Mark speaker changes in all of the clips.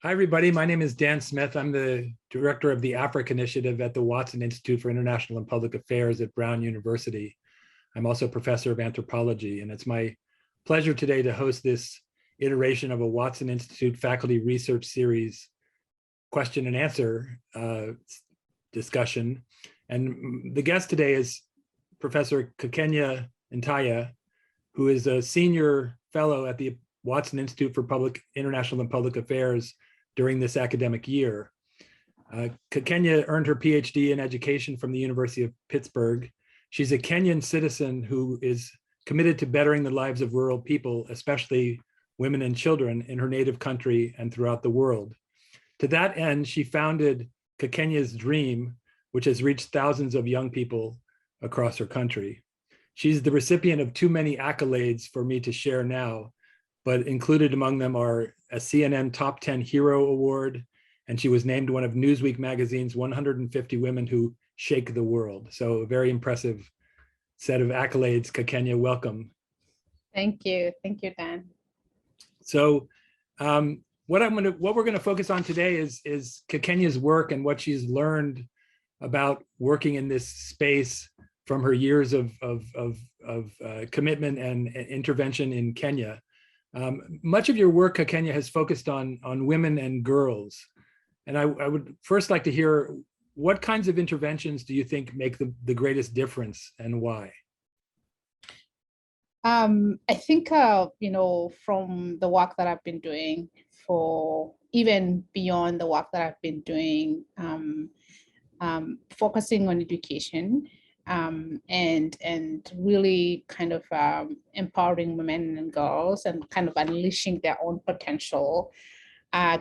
Speaker 1: Hi, everybody. My name is Dan Smith. I'm the director of the Africa Initiative at the Watson Institute for International and Public Affairs at Brown University. I'm also a professor of anthropology, and it's my pleasure today to host this iteration of a Watson Institute faculty research series question and answer discussion. And the guest today is Professor Kakenya Ntaiya, who is a senior fellow at the Watson Institute for International and Public Affairs during this academic year. Kakenya earned her PhD in education from the University of Pittsburgh. She's a Kenyan citizen who is committed to bettering the lives of rural people, especially women and children in her native country and throughout the world. To that end, she founded Kakayas Dream, which has reached thousands of young people across her country. She's the recipient of too many accolades for me to share now, but included among them are a CNN Top 10 Hero Award, and she was named one of Newsweek magazine's 150 women who shake the world. So a very impressive set of accolades. Kakenya, welcome.
Speaker 2: Thank you, Dan.
Speaker 1: So what we're gonna focus on today is Kakenya's work and what she's learned about working in this space from her years of commitment and intervention in Kenya. Much of your work, Kakenya, has focused on women and girls. And I would first like to hear, what kinds of interventions do you think make the greatest difference and why?
Speaker 2: I think, from the work that I've been doing, for even beyond the work that I've been doing, focusing on education, and really kind of empowering women and girls and kind of unleashing their own potential,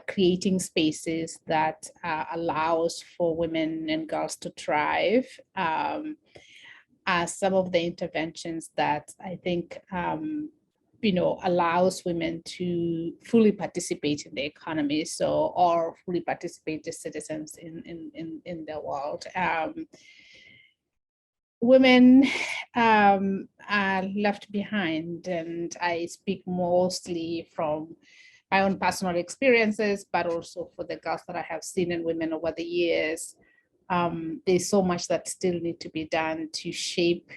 Speaker 2: creating spaces that allows for women and girls to thrive, are some of the interventions that I think allows women to fully participate in the economy, or fully participate as citizens in the world. Women are left behind, and I speak mostly from my own personal experiences, but also for the girls that I have seen in women over the years. There's so much that still need to be done to shape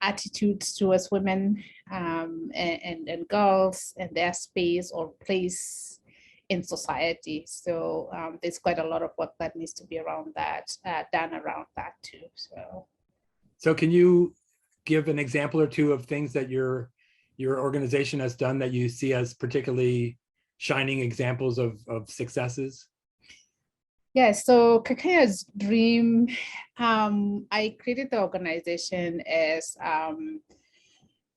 Speaker 2: attitudes towards women and girls and their space or place in society. So there's quite a lot of work that needs to be around that, done around that too.
Speaker 1: So can you give an example or two of things that your organization has done that you see as particularly shining examples of successes?
Speaker 2: Yeah, so Kakayas Dream, I created the organization as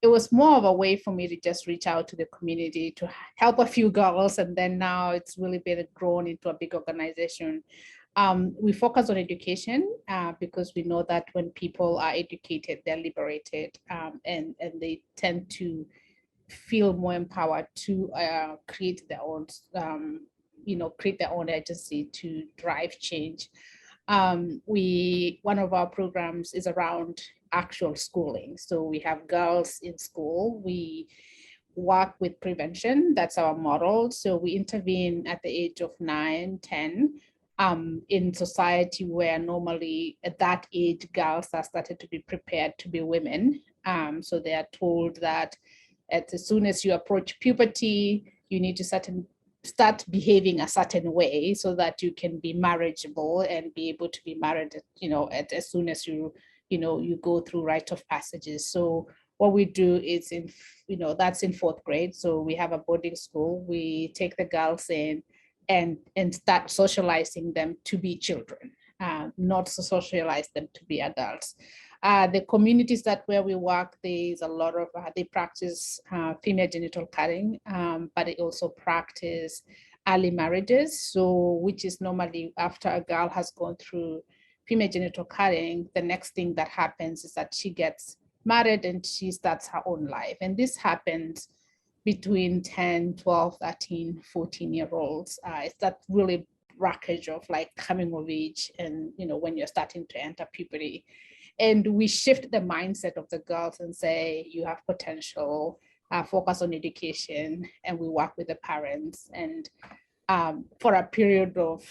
Speaker 2: it was more of a way for me to just reach out to the community to help a few girls, and then now it's really been grown into a big organization. We focus on education because we know that when people are educated, they're liberated, and they tend to feel more empowered to create their own create their own agency to drive change. One of our programs is around actual schooling. So we have girls in school. We work with prevention. That's our model. So we intervene at the age of 9, 10, in society where normally at that age, girls are started to be prepared to be women. So they are told that as soon as you approach puberty, you need to start behaving a certain way so that you can be marriageable and be able to be married, as soon as you go through rite of passages. So what we do is that's in 4th grade. So we have a boarding school. We take the girls in and start socializing them to be children, not to socialize them to be adults. The communities where we work, there's a lot of, they practice female genital cutting, but they also practice early marriages. So, which is normally after a girl has gone through female genital cutting, the next thing that happens is that she gets married and she starts her own life. And this happens between 10, 12, 13, 14-year-olds. It's that really wreckage of like coming of age and, when you're starting to enter puberty. And we shift the mindset of the girls and say, you have potential, focus on education, and we work with the parents. And for a period of,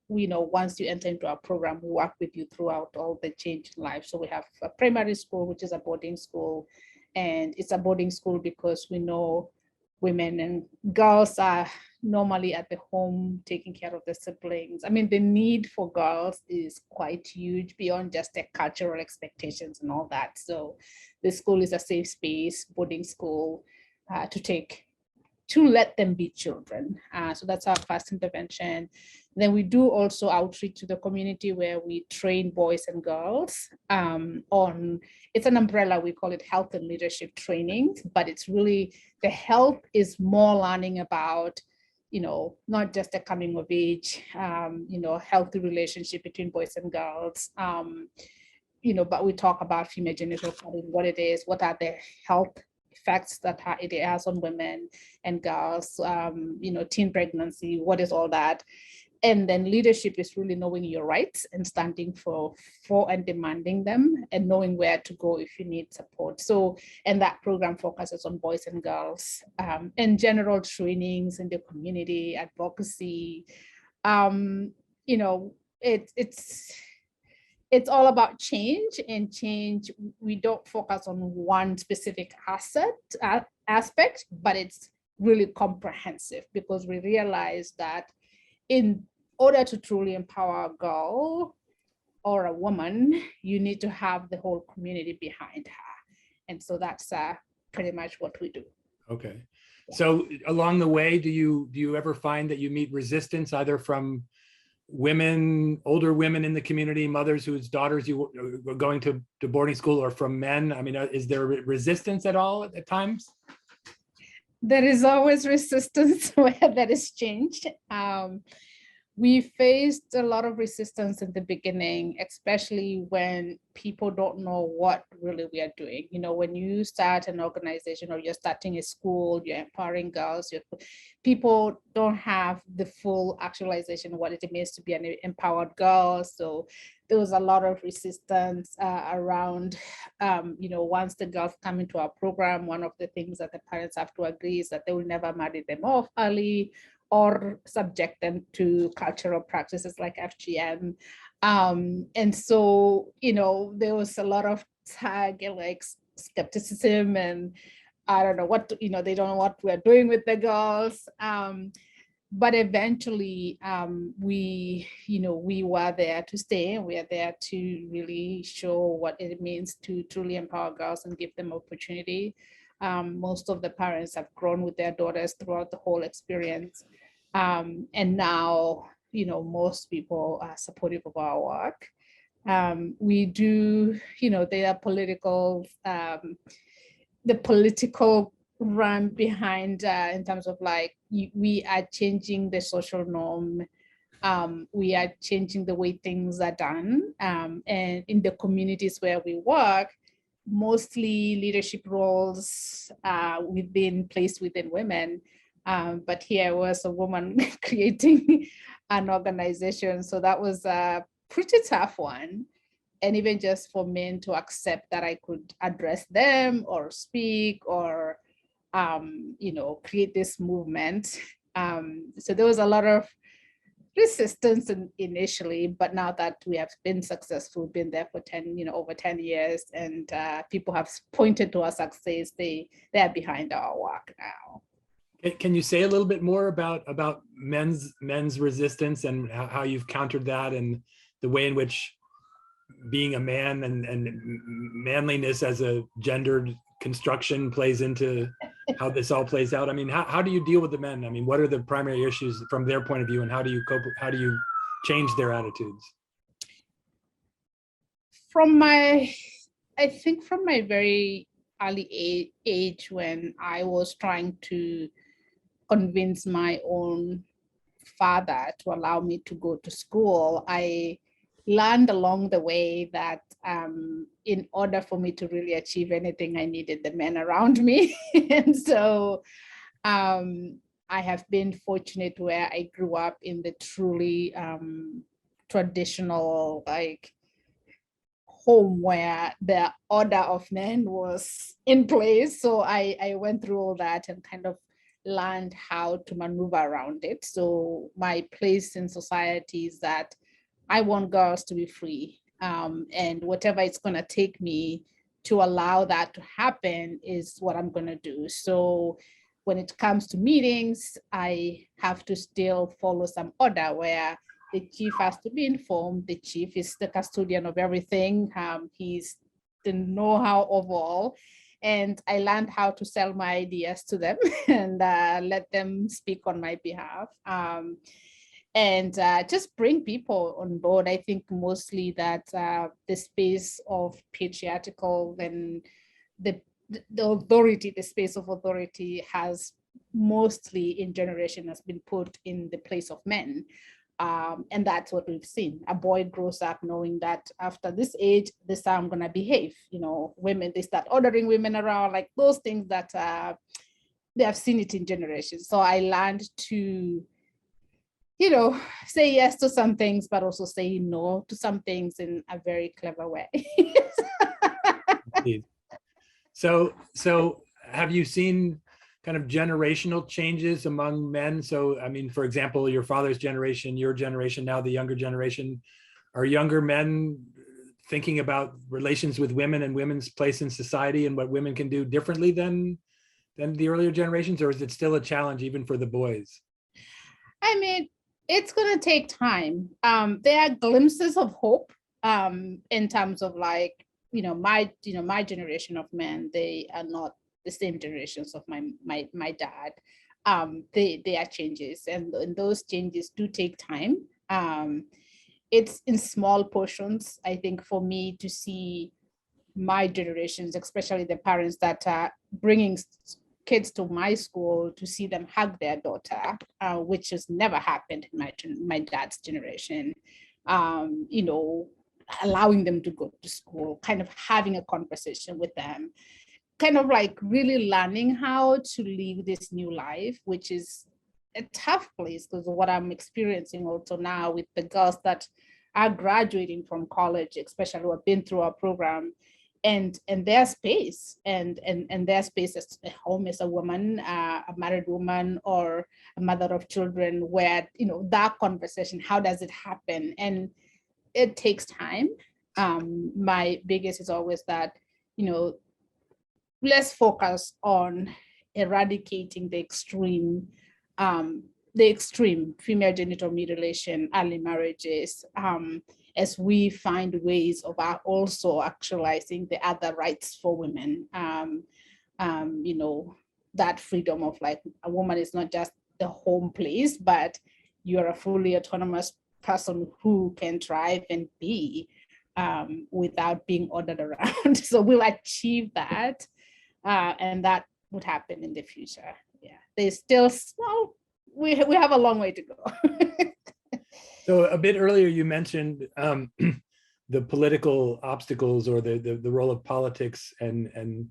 Speaker 2: once you enter into our program, we work with you throughout all the change in life. So we have a primary school, which is a boarding school, and it's a boarding school because we know women and girls are normally at the home taking care of their siblings. I mean, the need for girls is quite huge beyond just their cultural expectations and all that. So the school is a safe space, boarding school, to let them be children. So that's our first intervention. Then we do also outreach to the community where we train boys and girls on, it's an umbrella, we call it health and leadership training, but it's really, the health is more learning about, not just a coming of age, healthy relationship between boys and girls, but we talk about female genital clothing, what it is, what are the health effects that it has on women and girls, teen pregnancy, what is all that. And then leadership is really knowing your rights and standing for and demanding them, and knowing where to go if you need support. So, and that program focuses on boys and girls, and general trainings in the community, advocacy. It's all about change, and change, we don't focus on one specific aspect, but it's really comprehensive, because we realize that in order to truly empower a girl or a woman, you need to have the whole community behind her. And so that's pretty much what we do.
Speaker 1: Okay. So along the way, do you ever find that you meet resistance either from women, older women in the community, mothers whose daughters you were going to boarding school, or from men? I mean, is there resistance at all at times?
Speaker 2: There is always resistance where there is change. We faced a lot of resistance in the beginning, especially when people don't know what really we are doing. When you start an organization or you're starting a school, you're empowering girls, people don't have the full actualization of what it means to be an empowered girl. So there was a lot of resistance around, once the girls come into our program, one of the things that the parents have to agree is that they will never marry them off early or subject them to cultural practices like FGM. And so, there was a lot of skepticism, and I don't know what, they don't know what we're doing with the girls. But eventually we were there to stay, and we are there to really show what it means to truly empower girls and give them opportunity. Most of the parents have grown with their daughters throughout the whole experience. And now, most people are supportive of our work. We do, there are the political run behind in terms of we are changing the social norm. We are changing the way things are done. And in the communities where we work, mostly leadership roles placed within women. But here was a woman creating an organization. So that was a pretty tough one. And even just for men to accept that I could address them or speak or, create this movement. So there was a lot of resistance initially, but now that we have been successful, been there for over 10 years, and people have pointed to our success, they're behind our work now.
Speaker 1: Can you say a little bit more about men's resistance and how you've countered that, and the way in which being a man and manliness as a gendered construction plays into how this all plays out? I mean, how do you deal with the men? I mean, what are the primary issues from their point of view, and how do you cope? How do you change their attitudes?
Speaker 2: I think from my very early age, when I was trying to convince my own father to allow me to go to school, I learned along the way that in order for me to really achieve anything, I needed the men around me. And so I have been fortunate where I grew up in the truly traditional, home where the order of men was in place. So I went through all that and kind of learned how to maneuver around it. So my place in society is that I want girls to be free. And whatever it's going to take me to allow that to happen is what I'm going to do. So when it comes to meetings, I have to still follow some order where the chief has to be informed. The chief is the custodian of everything. He's the know-how of all. And I learned how to sell my ideas to them and let them speak on my behalf. And just bring people on board. I think mostly that the space of patriarchal and the authority, the space of authority has mostly in generation has been put in the place of men. And that's what we've seen. A boy grows up knowing that after this age, this is how I'm gonna behave. You know, women, they start ordering women around, like those things that they have seen it in generations. So I learned to, you know, say yes to some things, but also say no to some things in a very clever way.
Speaker 1: So have you seen kind of generational changes among men? So, I mean, for example, your father's generation, your generation, now the younger generation, are younger men thinking about relations with women and women's place in society and what women can do differently than the earlier generations, or is it still a challenge even for the boys?
Speaker 2: I mean, it's going to take time. There are glimpses of hope in terms of like, my generation of men, they are not the same generations of my dad. They are changes, and those changes do take time. It's in small portions. I think for me to see my generations, especially the parents that are bringing kids to my school, to see them hug their daughter, which has never happened in my dad's generation. Allowing them to go to school, kind of having a conversation with them, kind of like really learning how to live this new life, which is a tough place because of what I'm experiencing also now with the girls that are graduating from college, especially who have been through our program, and their space and their space as a home as a woman, a married woman or a mother of children, where that conversation, how does it happen? And it takes time. My biggest is always that let's focus on eradicating the extreme female genital mutilation, early marriages, as we find ways of also actualizing the other rights for women. That freedom of like a woman is not just the home place, but you're a fully autonomous person who can thrive and be without being ordered around. So we'll achieve that. And that would happen in the future. Yeah, there's still small, we have a long way to go.
Speaker 1: So a bit earlier, you mentioned the political obstacles or the role of politics and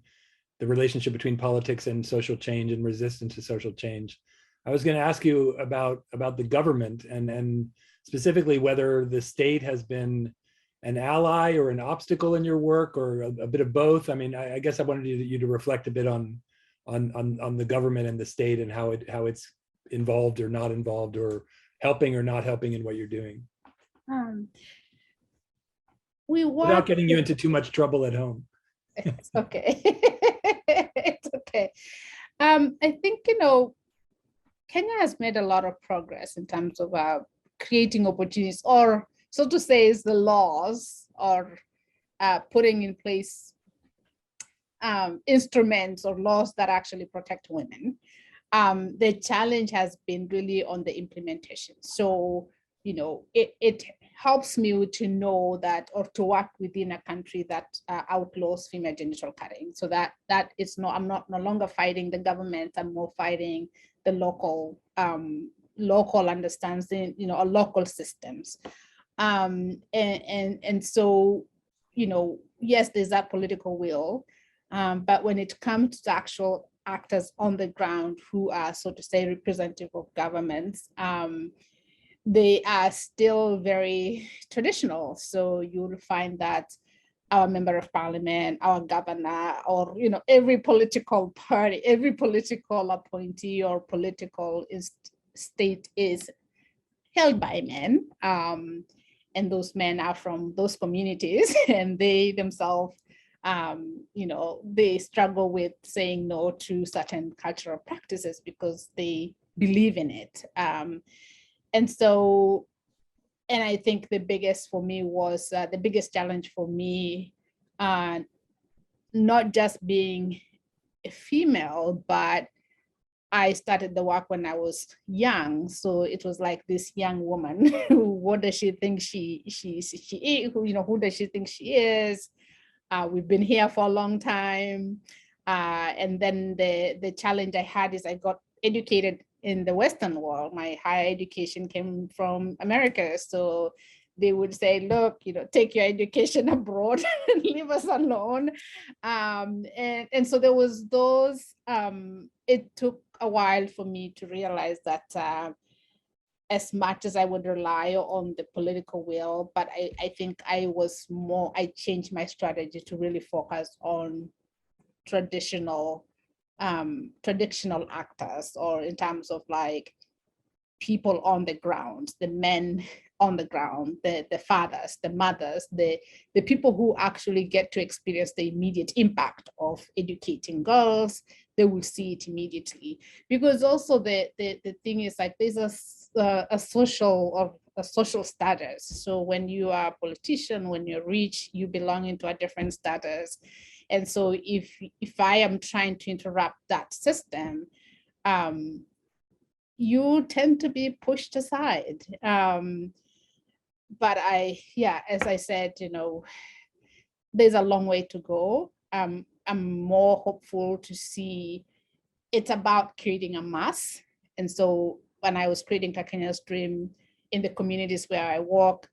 Speaker 1: the relationship between politics and social change and resistance to social change. I was going to ask you about the government and specifically whether the state has been an ally or an obstacle in your work, or a bit of both. I mean, I guess I wanted you to reflect a bit on the government and the state and how it's involved or not involved, or helping or not helping in what you're doing. Without getting you into too much trouble at home.
Speaker 2: It's okay. It's okay. I think, Kenya has made a lot of progress in terms of creating opportunities, or so to say, is the laws, or putting in place instruments or laws that actually protect women. The challenge has been really on the implementation. So, it helps me to know that, or to work within a country that outlaws female genital cutting. So that is I'm no longer fighting the government. I'm more fighting the local understanding, or local systems. And so, yes, there's that political will, but when it comes to actual actors on the ground who are, so to say, representative of governments, they are still very traditional. So you'll find that our member of parliament, our governor, or every political party, every political appointee or political state is held by men. And those men are from those communities, and they themselves, they struggle with saying no to certain cultural practices because they believe in it. And so, and I think the biggest for me was the biggest challenge for me, not just being a female, but I started the work when I was young. So it was like this young woman, what does she think she is? Who does she think she is? We've been here for a long time. And then the challenge I had is I got educated in the Western world. My higher education came from America. So they would say, look, take your education abroad and leave us alone. And so there was those, it took a while for me to realize that as much as I would rely on the political will, but I think I changed my strategy to really focus on traditional actors, or in terms of like people on the ground, the men on the ground, the fathers, the mothers, the people who actually get to experience the immediate impact of educating girls. They will see it immediately. Because also the thing is like there's a social status. So when you are a politician, when you're rich, you belong into a different status. And so if I am trying to interrupt that system, you tend to be pushed aside. But as I said, there's a long way to go. I'm more hopeful to see it's about creating a mass. And so when I was creating Kakayas Dream in the communities where I work,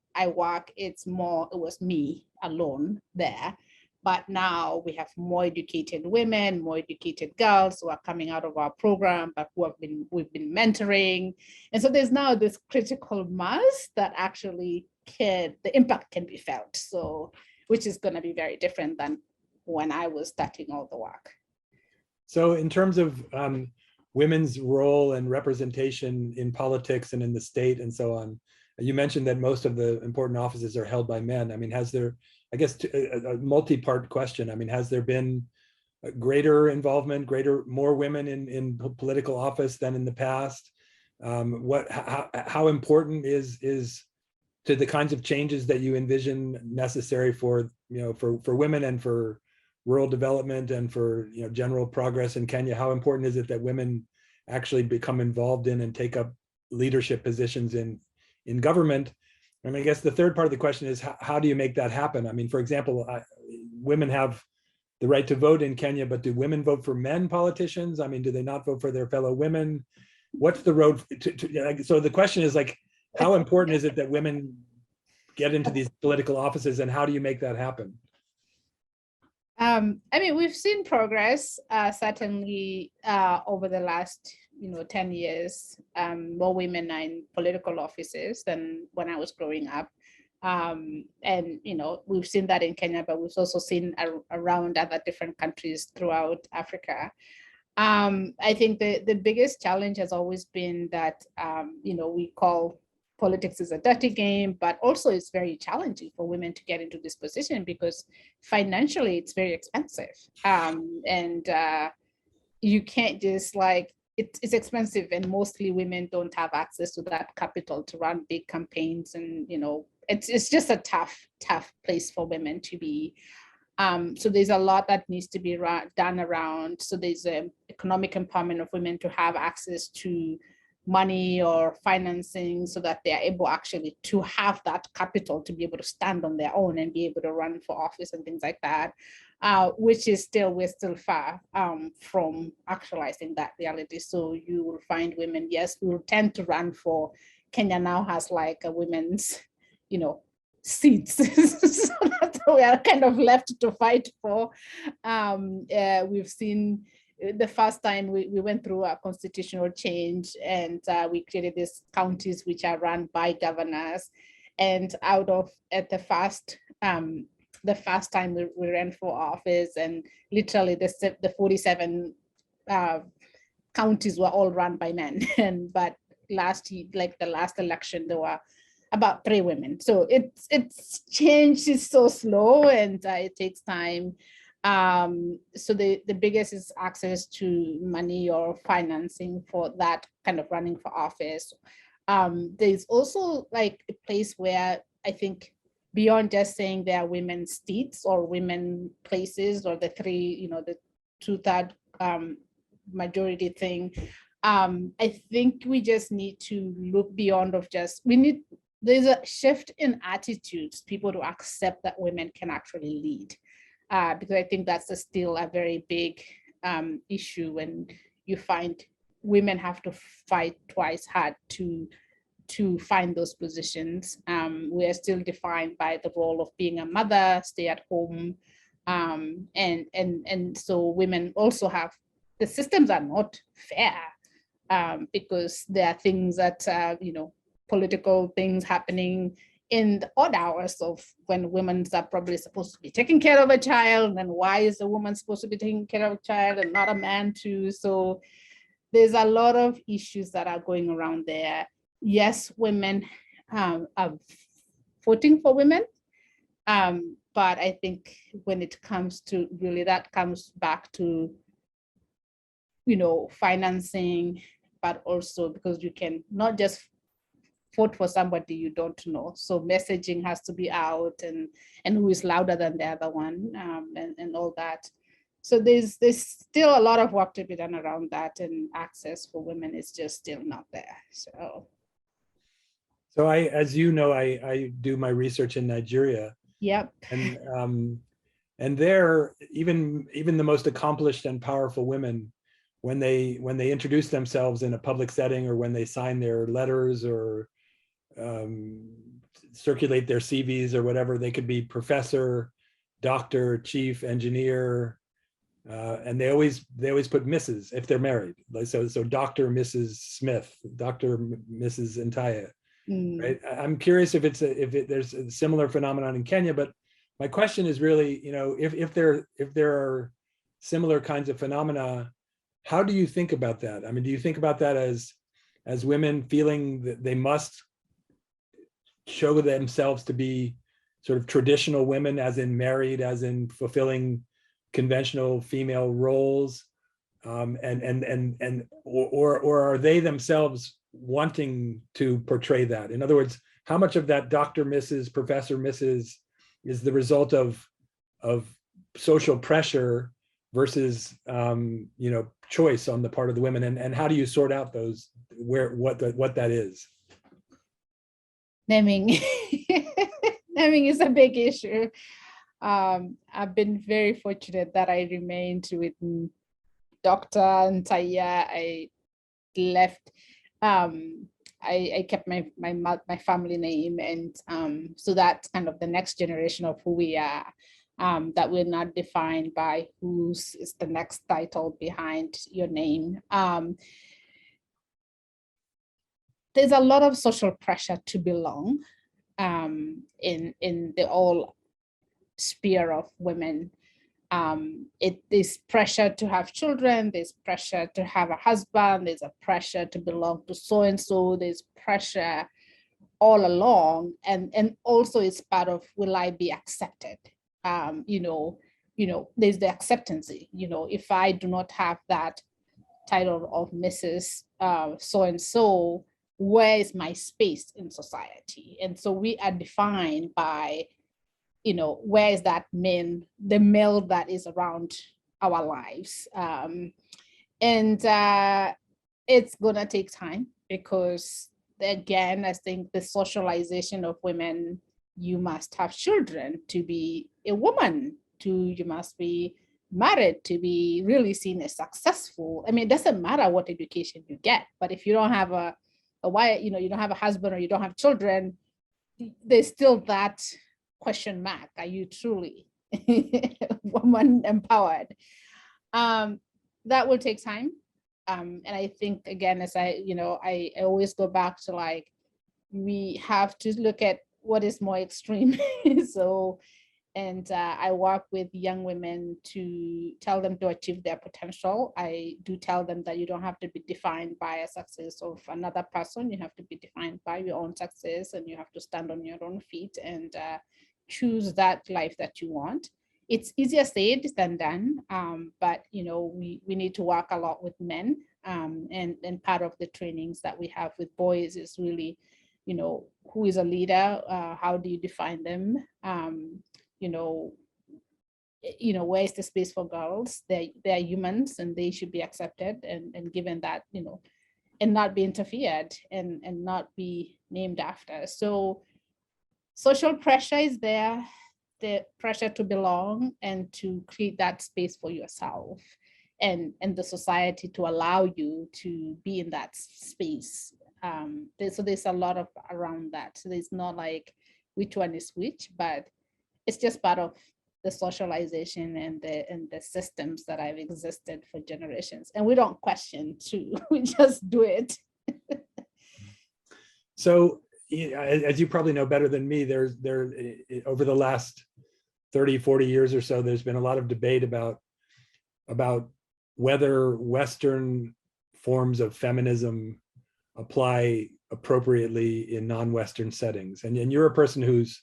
Speaker 2: it was me alone there. But now we have more educated women, more educated girls who are coming out of our program, but we've been mentoring. And so there's now this critical mass that actually the impact can be felt. So, which is going to be very different than when I was starting all the work.
Speaker 1: So in terms of women's role and representation in politics and in the state and so on, you mentioned that most of the important offices are held by men. I mean, has there, I guess, a multi-part question. I mean, has there been a greater involvement, more women in political office than in the past? How important is to the kinds of changes that you envision necessary for women and for rural development and for general progress in Kenya? How important is it that women actually become involved in and take up leadership positions in government? And I guess the third part of the question is how do you make that happen? I mean, for example, women have the right to vote in Kenya, but do women vote for men politicians? I mean, do they not vote for their fellow women? What's the road so the question is like, how important is it that women get into these political offices, and how do you make that happen?
Speaker 2: I mean, we've seen progress, certainly over the last 10 years. More women are in political offices than when I was growing up. And we've seen that in Kenya, but we've also seen around other different countries throughout Africa. I think the biggest challenge has always been that we call politics is a dirty game, but also it's very challenging for women to get into this position because financially it's very expensive. And you can't just it's expensive, and mostly women don't have access to that capital to run big campaigns. And, it's just a tough place for women to be. So there's a lot that needs to be done around. So there's economic empowerment of women to have access to money or financing so that they are able actually to have that capital to be able to stand on their own and be able to run for office and things like that, which is we're still far from actualizing that reality. So you will find women, yes, we will tend to run for, Kenya now has like a women's, seats. So that we are kind of left to fight for. We've seen the first time we went through a constitutional change, and we created these counties which are run by governors. And at the first the first time we ran for office, and literally the 47 counties were all run by men. But last year, like the last election, there were about 3 women. So it's changed. It's so slow, and it takes time. So the biggest is access to money or financing for that kind of running for office. There's also like a place where I think beyond just saying there are women seats or women places or the 3, the 2/3 majority thing. I think we just need to look beyond of just, there's a shift in attitudes, people to accept that women can actually lead. Because I think that's still a very big issue when you find women have to fight twice hard to find those positions. We are still defined by the role of being a mother, stay at home, and so women also have, the systems are not fair because there are things that political things happening in the odd hours of when women are probably supposed to be taking care of a child, and why is a woman supposed to be taking care of a child and not a man too? So there's a lot of issues that are going around there. Yes, women are voting for women, but I think when it comes to really, that comes back to financing, but also because you can not just vote for somebody you don't know. So messaging has to be out, and who is louder than the other one, and all that. So there's still a lot of work to be done around that, and access for women is just still not there.
Speaker 1: So I, as you know, I do my research in Nigeria.
Speaker 2: Yep.
Speaker 1: And there, even the most accomplished and powerful women, when they introduce themselves in a public setting, or when they sign their letters or circulate their CVs or whatever, they could be professor, doctor, chief, engineer, and they always put Mrs. if they're married. So Dr. Mrs. Smith, Dr. Mrs. Ntaiya. Right? I'm curious if there's a similar phenomenon in Kenya, but my question is really, if there are similar kinds of phenomena, how do you think about that? I mean, do you think about that as women feeling that they must show themselves to be sort of traditional women, as in married, as in fulfilling conventional female roles, or are they themselves wanting to portray that? In other words, how much of that Dr. Mrs., Professor Mrs. is the result of social pressure versus choice on the part of the women, and how do you sort out those, what that is?
Speaker 2: Naming naming is a big issue. I've been very fortunate that I remained with Dr. Ntaiya. I left. I kept my family name, and so that's kind of the next generation of who we are. That we're not defined by who's is the next title behind your name. There's a lot of social pressure to belong in the whole sphere of women. There's pressure to have children, there's pressure to have a husband, there's a pressure to belong to so-and-so, there's pressure all along, and also it's part of, will I be accepted? There's the acceptance. If I do not have that title of Mrs. So-and-so, where is my space in society? And so we are defined by, where is that the male that is around our lives. And it's gonna take time, because again, I think the socialization of women, you must have children to be a woman, you must be married to be really seen as successful. I mean, it doesn't matter what education you get, but if you don't have a wife, you don't have a husband, or you don't have children, there's still that question mark. Are you truly woman empowered? That will take time. And I think, again, as I always go back to, like, we have to look at what is more extreme. So And I work with young women to tell them to achieve their potential. I do tell them that you don't have to be defined by a success of another person. You have to be defined by your own success, and you have to stand on your own feet and choose that life that you want. It's easier said than done, but we need to work a lot with men, and part of the trainings that we have with boys is really, who is a leader? How do you define them? Where is the space for girls? They're humans and they should be accepted and given that, and not be interfered and not be named after. So social pressure is there, the pressure to belong and to create that space for yourself, and the society to allow you to be in that space. So there's a lot of around that. So there's not like which one is which, but it's just part of the socialization and the systems that have existed for generations. And we don't question too, we just do it.
Speaker 1: So, as you probably know better than me, there over the last 30, 40 years or so, there's been a lot of debate about whether Western forms of feminism apply appropriately in non-Western settings. And you're a person who's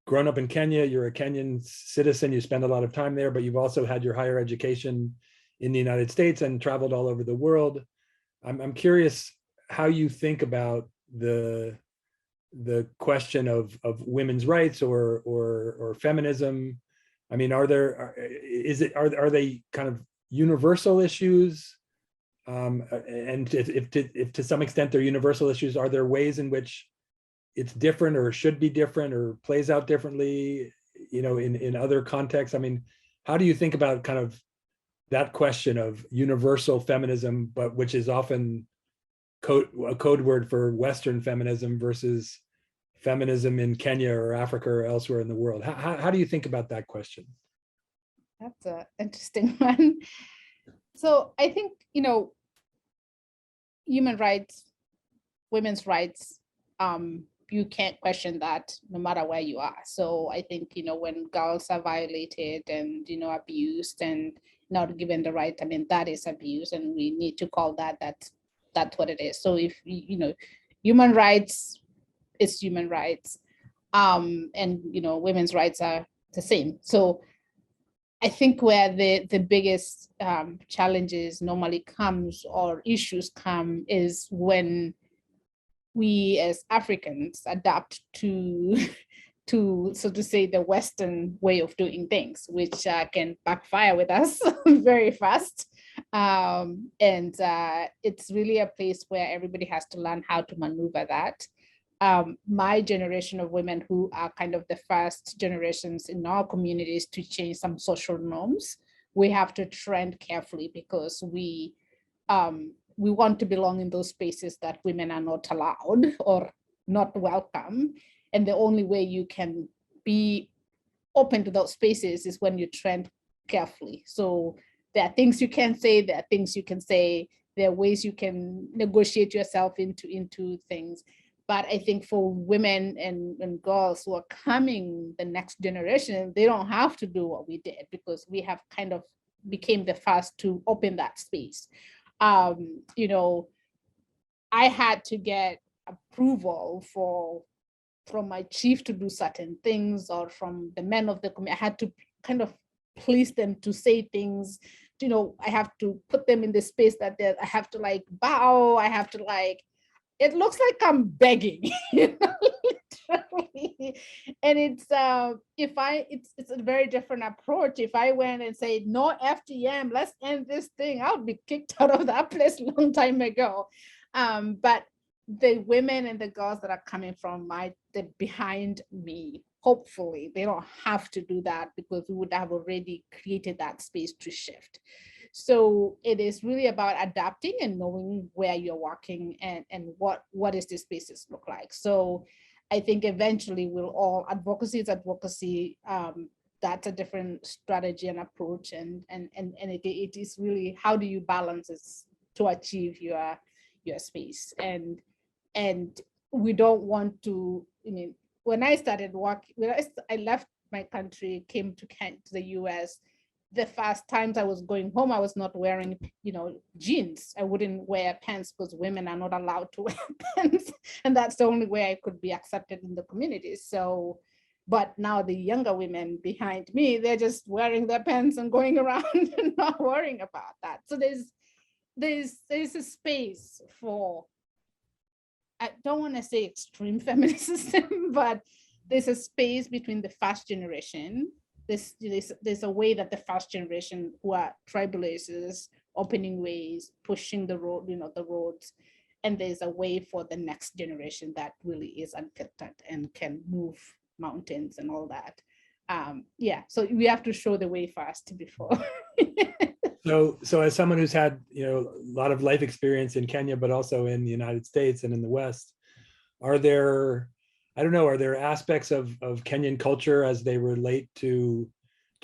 Speaker 1: grown up in Kenya, you're a Kenyan citizen, you spend a lot of time there, but you've also had your higher education in the United States and traveled all over the world. I'm curious how you think about the question of women's rights or feminism. I mean, are they kind of universal issues? And if to some extent they're universal issues, are there ways in which it's different or should be different or plays out differently, in other contexts? I mean, how do you think about kind of that question of universal feminism, but which is often a code word for Western feminism versus feminism in Kenya or Africa or elsewhere in the world? How do you think about that question?
Speaker 2: That's an interesting one. So I think, human rights, women's rights, you can't question that no matter where you are. So I think, when girls are violated and, abused and not given the right, I mean, that is abuse, and we need to call that's what it is. So if, human rights is human rights, and, women's rights are the same. So I think where the biggest challenges normally comes or issues come is when we as Africans adapt to so to say the Western way of doing things, which can backfire with us very fast. And it's really a place where everybody has to learn how to maneuver that. My generation of women, who are kind of the first generations in our communities to change some social norms, we have to tread carefully because we want to belong in those spaces that women are not allowed or not welcome. And the only way you can be open to those spaces is when you tread carefully. So there are things you can say, there are things you can say, there are ways you can negotiate yourself into things. But I think for women and girls who are coming, the next generation, they don't have to do what we did because we have kind of became the first to open that space. I had to get approval from my chief to do certain things, or from the men of the community. I had to kind of please them to say things. I have to put them in the space that I have to like bow. I have to like. It looks like I'm begging, literally. And it's it's a very different approach. If I went and said no FGM, let's end this thing, I would be kicked out of that place a long time ago. But the women and the girls that are coming from behind me, hopefully they don't have to do that because we would have already created that space to shift. So it is really about adapting and knowing where you're working and what is the spaces look like. So I think eventually we'll all, advocacy is advocacy. That's a different strategy and approach. And it is really, how do you balance this to achieve your space? And we don't want to, when I started working, I left my country, came to the US, the first times I was going home, I was not wearing, jeans. I wouldn't wear pants because women are not allowed to wear pants. And that's the only way I could be accepted in the community. So, but now the younger women behind me, they're just wearing their pants and going around and not worrying about that. So there's a space for, I don't want to say extreme feminism, but there's a space between the first generation. There's a way that the first generation who are trailblazers, opening ways, pushing the road, the roads, and there's a way for the next generation that really is unfiltered and can move mountains and all that. Yeah, so we have to show the way first before.
Speaker 1: So as someone who's had, a lot of life experience in Kenya, but also in the United States and in the West, are there aspects of Kenyan culture as they relate to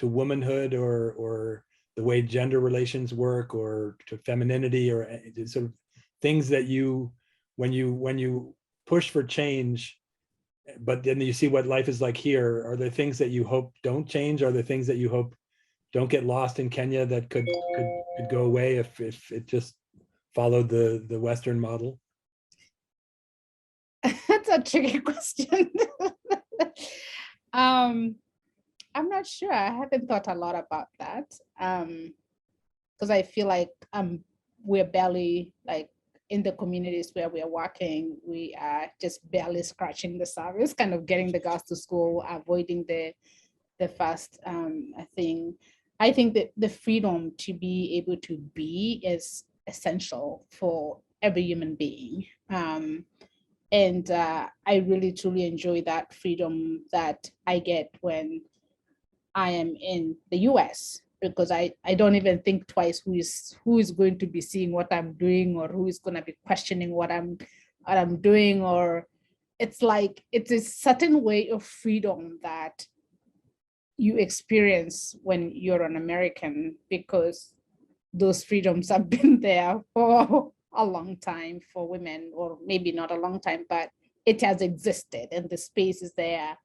Speaker 1: womanhood or the way gender relations work, or to femininity, or sort of things that when you push for change, but then you see what life is like here, are there things that you hope don't change? Are there things that you hope don't get lost in Kenya that could go away if it just followed the Western model?
Speaker 2: That's a tricky question. I'm not sure. I haven't thought a lot about that. Because I feel like we're barely, like, in the communities where we are working, we are just barely scratching the surface, kind of getting the girls to school, avoiding the first thing. I think that the freedom to be able to be is essential for every human being. And I really truly enjoy that freedom that I get when I am in the US, because I don't even think twice who is going to be seeing what I'm doing, or who is going to be questioning what I'm doing. Or it's like, it's a certain way of freedom that you experience when you're an American, because those freedoms have been there for a long time for women, or maybe not a long time, but it has existed and the space is there.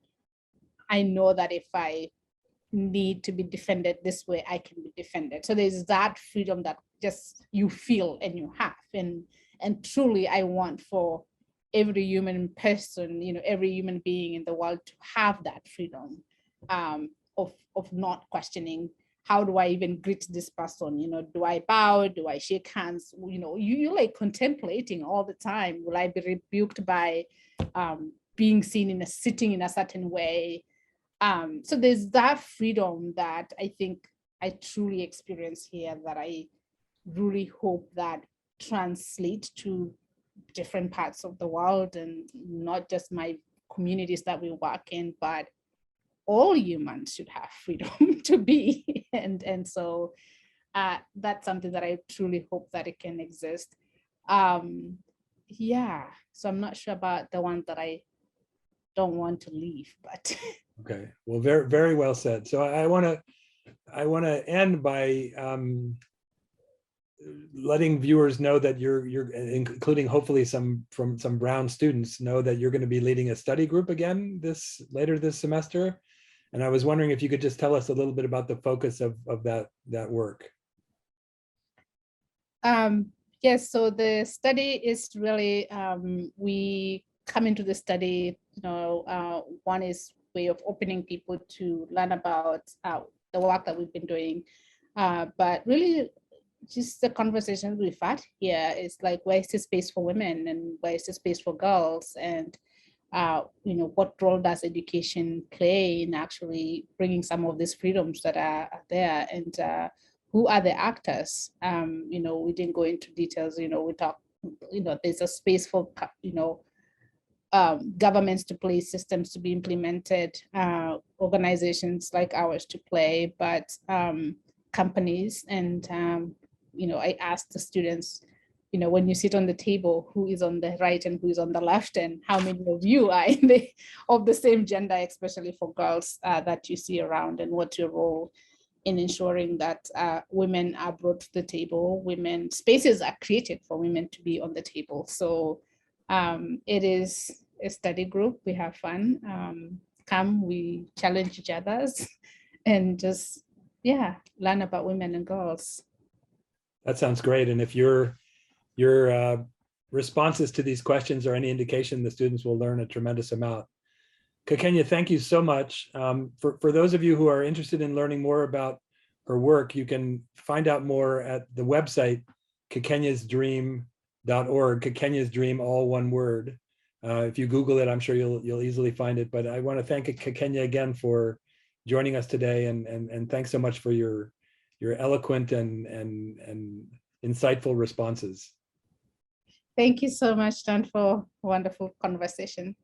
Speaker 2: I know that if I need to be defended this way, I can be defended. So there's that freedom that just you feel and you have. And truly, I want for every human person, every human being in the world to have that freedom of not questioning, how do I even greet this person? Do I bow? Do I shake hands? You're like contemplating all the time. Will I be rebuked by being seen sitting in a certain way? So there's that freedom that I think I truly experience here, that I really hope that translate to different parts of the world, and not just my communities that we work in, but all humans should have freedom to be. And so that's something that I truly hope that it can exist. Yeah, so I'm not sure about the one that I don't want to leave, but
Speaker 1: Okay, well, very, very well said. So I want to end by letting viewers know that you're including hopefully some Brown students, know that you're going to be leading a study group again later this semester. And I was wondering if you could just tell us a little bit about the focus of that work.
Speaker 2: Yes, so the study is really, we come into the study, one is way of opening people to learn about the work that we've been doing, but really just the conversation we've had here is like, where is the space for women, and where is the space for girls, and what role does education play in actually bringing some of these freedoms that are there, and who are the actors? We didn't go into details. We talked, there's a space for governments to play, systems to be implemented, organizations like ours to play, but companies. And I asked the students, when you sit on the table, who is on the right and who is on the left, and how many of you are of the same gender, especially for girls that you see around, and what's your role in ensuring that women are brought to the table, spaces are created for women to be on the table. So it is a study group. We have fun. come, we challenge each other's and just, yeah, learn about women and girls.
Speaker 1: That sounds great. And if your responses to these questions are any indication, the students will learn a tremendous amount. Kakenya, thank you so much. For those of you who are interested in learning more about her work, you can find out more at the website, kakenyasdream.org, Kakenya's Dream, all one word. If you Google it, I'm sure you'll easily find it. But I want to thank Kakenya again for joining us today, and thanks so much for your eloquent and insightful responses.
Speaker 2: Thank you so much, John, for a wonderful conversation.